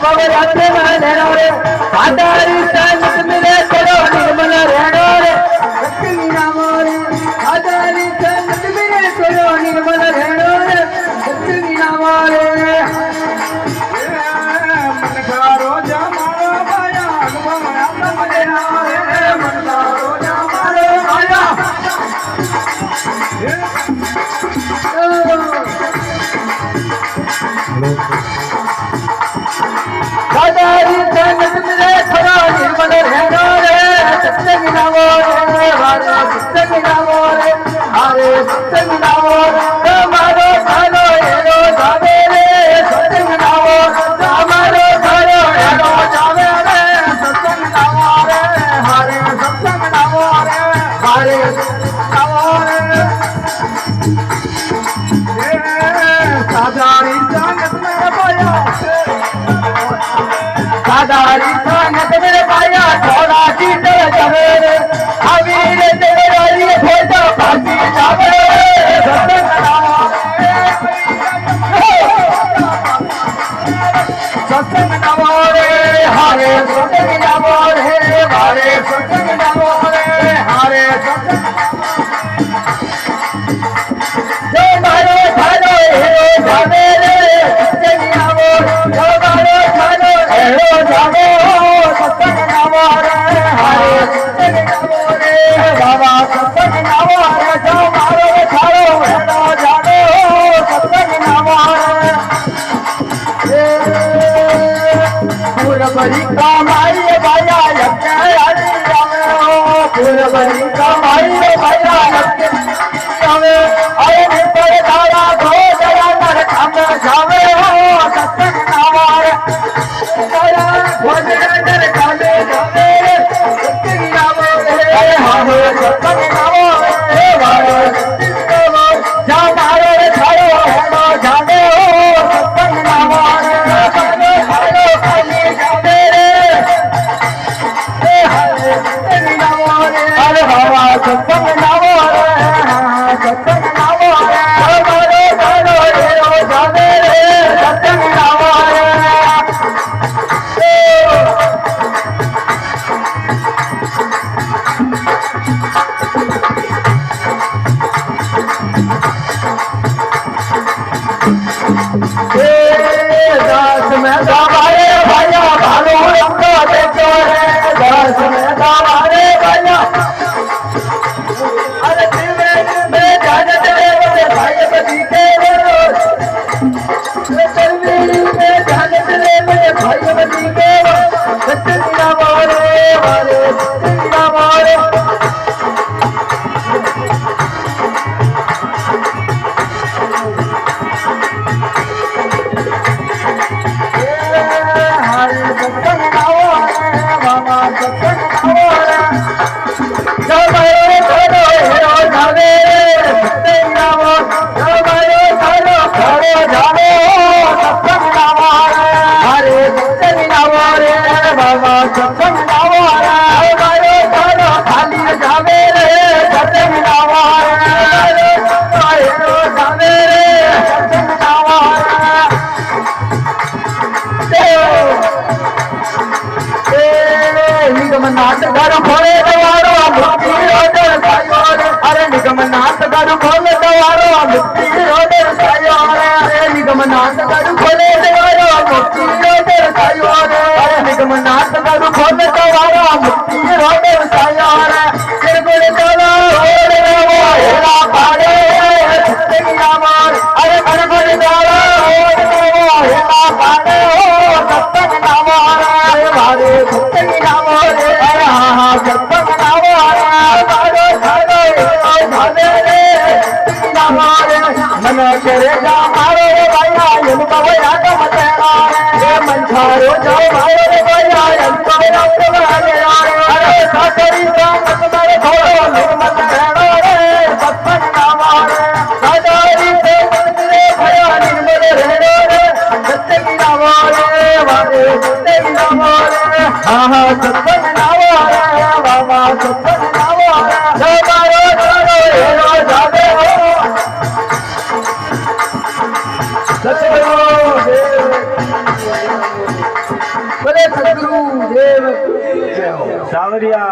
पवराते रहणो रे आधारी संत मिले करो निर्मल रहणो रे लक्ष्मी नाम रे आधारी संत मिले करो निर्मल रहणो रे लक्ष्मी नाम रे मन कारो जमारो माया अनुभव आत्म देना रे मन कारो जमारो माया आधारी संत मिले करो निर्मल रहणो रे सत्संग नाम रे हरे सत्संग नाम रे हरे सत्संग नाम रे मारो भालो हेरो जावे रे सत्संग नाम मारो भालो हेरो जावे रे सत्संग नाम रे हरे सत्संग नाम रे हरे नाम रे साधारी संगत में पाया साधारी संगत में पाया थोड़ा जीत जावे रे अमीर तेरी फोटो पासी जावे सत्संग नाम सत्संग नाम रे हरे सत्संग नाम रे हरे सत्संग नाम रे हरे सत्संग जो मारो भालो हेरो जावे रे सत्संग नाम जो मारो भालो हेरो जावे सत्संग नाम रे हरे सत्संग नाम रे बाबा सत्संग नाम रे जो मारो भालो हेरो जावे सत्संग नाम रे पूर्वरी कमाई भैया यज्ञ हरि जावे पूर्वरी कमाई भैया यज्ञ जावे अरे पर दादा धो दया कर हम जावे हो सत्संग नाम रे दया भोजन खाने जावे सत्संग नाम रे हम सत्संग नाम रे हरे सत्संग नाम जा मारो रे खायो हेलो जावे हो सत्संग नाम रे खाने खायो खाली जावे रे हरे सत्संग नाम रे अरे बाबा सत्संग नाम रे सत्संग नाम रे मारो मारो हेरो जावे रे सत्संग नाम रे दास में दबाए भैया भालो हमको देखो रे दास में दबाए भैया अरे दिल में जान तेरे बड़े भाई बदी के रे दिल में जान तेरे बड़े भाई बदी के सत्संग नाम रे हरे सत्संग नाम रे हरे सत्संग नाम रे बाबा सत्संग नाम रे जो मारो भालो हेरो जावे सत्संग नाम जो मारो भालो हेरो जावे सत्संग नाम रे हरे सत्संग नाम रे बाबा सत्संग नाम रे मारो भालो खाली जावे रे सत्संग नाम रे हेरो जावे रे सत्संग नाम रे निगम नाथ घर खोले दवारो मुक्ति रोडर सायो रे अरे निगम नाथ घर खोले दवारो मुक्ति रोडर सायो रे अरे निगम नाथ घर खोले दवारो मुक्ति रोडर सायो रे अरे निगम नाथ घर खोले दवारो मुक्ति रोडर सायो रे तेरे गोले चलो ओरे वो हेरा पाड़े सत्संग नाम अरे मन गोले चलो ओरे वो हेरा पाड़े सत्संग नाम रे हरे सत्संग नाम रे हाँ सत्संग नाम रे मारो भालो भाले रे नाम रे मन करे जा मारो रे भैया अनुभव आत्म तेरा रे मन छारो जा मारो रे भैया अनुभव आत्म रे अरे साकरी संगत में थोड़ो निर्मल रहणो रे सत्संग नाम रे साधारी संगत में भैया निर्मल रहणो रे सत्संग नाम रे हरे सत्संग नाम रे हाँ सत्संग नाम रे बाबा सत्संग नाम रे जो मारो मारो हेरो जावे हो सत्संग बोले सद्गुरु देव की जय हो। सावरिया